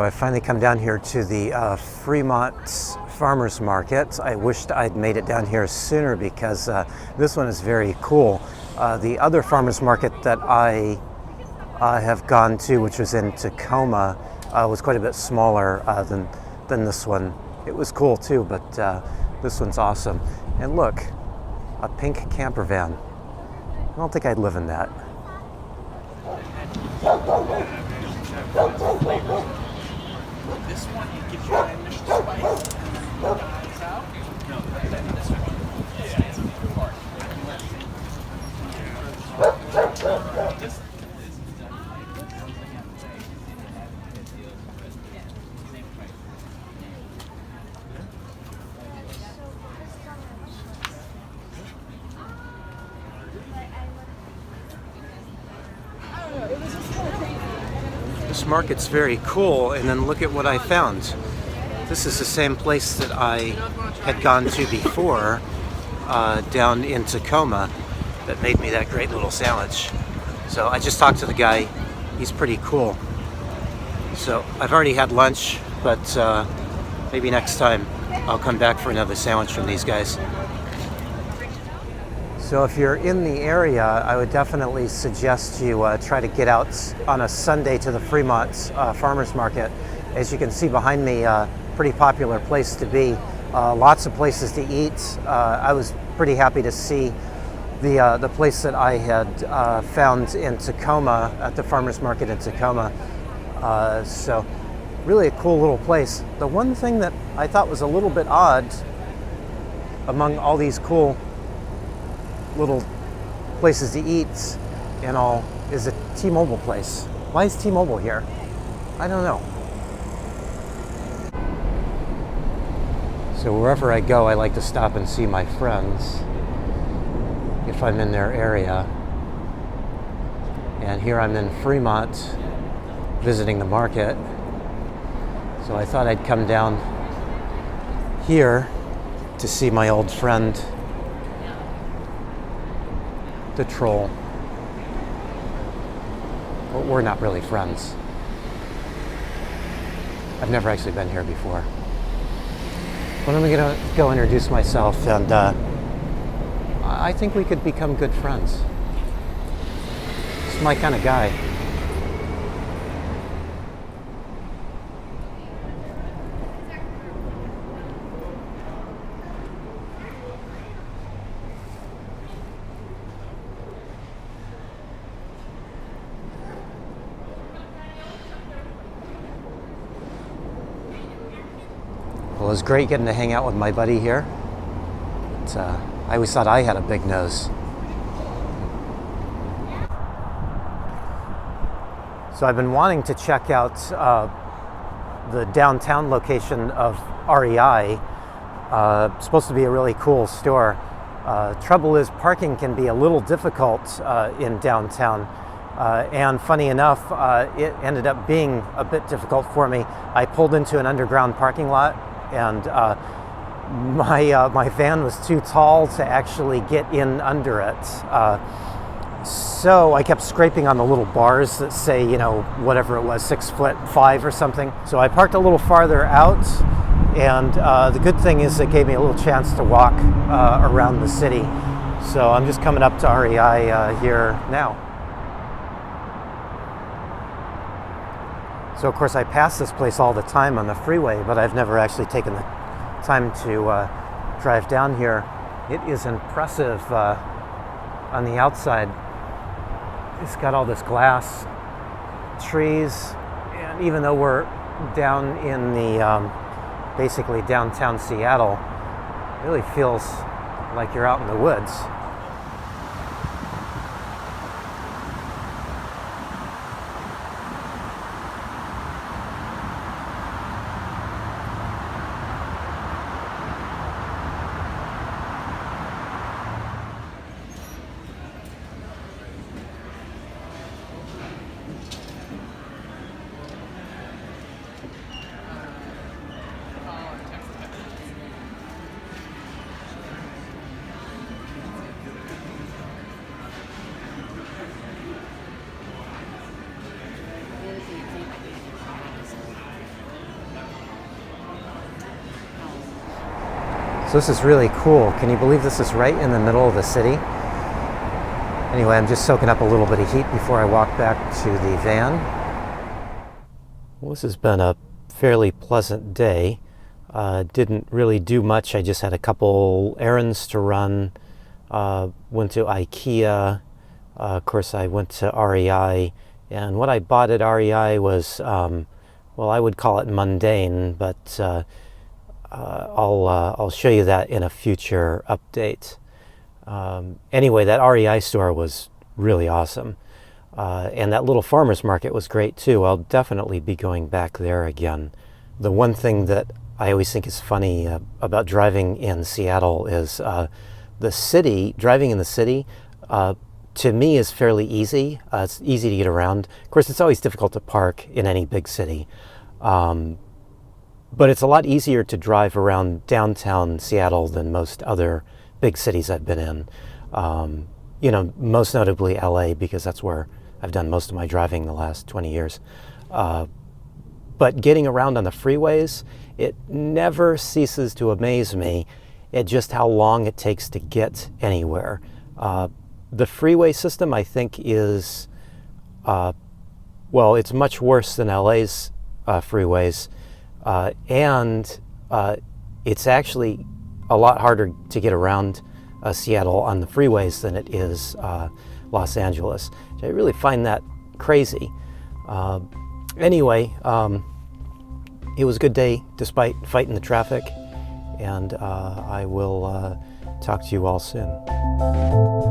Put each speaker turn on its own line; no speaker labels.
So I finally come down here to the Fremont Farmers Market. I wished I'd made it down here sooner because this one is very cool. The other farmers market that I have gone to, which was in Tacoma, was quite a bit smaller than this one. It was cool too, but this one's awesome. And look, a pink camper van. I don't think I'd live in that.
This one, it gives you an initial spice and then dies out. No, this one. Yeah, it's a good part. This
This market's very cool, and then look at what I found. This is the same place that I had gone to before, down in Tacoma, that made me that great little sandwich. So I just talked to the guy. He's pretty cool. So I've already had lunch, but maybe next time I'll come back for another sandwich from these guys. So if you're in the area, I would definitely suggest you try to get out on a Sunday to the Fremont Farmers Market. As you can see behind me, pretty popular place to be. Lots of places to eat. I was pretty happy to see the place that I had found in Tacoma, at the Farmers Market in Tacoma. So really a cool little place. The one thing that I thought was a little bit odd among all these cool little places to eat and all is a T-Mobile place. Why is T-Mobile here? I don't know. So wherever I go, I like to stop and see my friends if I'm in their area. And here I'm in Fremont visiting the market. So I thought I'd come down here to see my old friend the troll. Well, we're not really friends. I've never actually been here before. But I'm gonna go introduce myself, and I think we could become good friends. He's my kind of guy. Well, it was great getting to hang out with my buddy here. But, I always thought I had a big nose. So I've been wanting to check out the downtown location of REI. It's supposed to be a really cool store. Trouble is, parking can be a little difficult in downtown. And funny enough, it ended up being a bit difficult for me. I pulled into an underground parking lot, and my van was too tall to actually get in under it. So I kept scraping on the little bars that say, you know, whatever it was, 6'5" or something. So I parked a little farther out, and the good thing is it gave me a little chance to walk around the city. So I'm just coming up to REI here now. So of course I pass this place all the time on the freeway, but I've never actually taken the time to drive down here. It is impressive on the outside. It's got all this glass, trees, and even though we're down in the basically downtown Seattle, it really feels like you're out in the woods. So this is really cool. Can you believe this is right in the middle of the city? Anyway, I'm just soaking up a little bit of heat before I walk back to the van. Well, this has been a fairly pleasant day. Didn't really do much. I just had a couple errands to run. Went to IKEA. Of course, I went to REI. And what I bought at REI was, well, I would call it mundane, but I'll show you that in a future update. Anyway, that REI store was really awesome. And that little farmer's market was great too. I'll definitely be going back there again. The one thing that I always think is funny about driving in Seattle is the city, driving in the city, to me is fairly easy. It's easy to get around. Of course, it's always difficult to park in any big city. But it's a lot easier to drive around downtown Seattle than most other big cities I've been in. You know, most notably LA, because that's where I've done most of my driving the last 20 years. But getting around on the freeways, it never ceases to amaze me at just how long it takes to get anywhere. The freeway system, I think, is, well, it's much worse than LA's freeways. And it's actually a lot harder to get around Seattle on the freeways than it is Los Angeles. I really find that crazy. Anyway, it was a good day despite fighting the traffic, and I will talk to you all soon.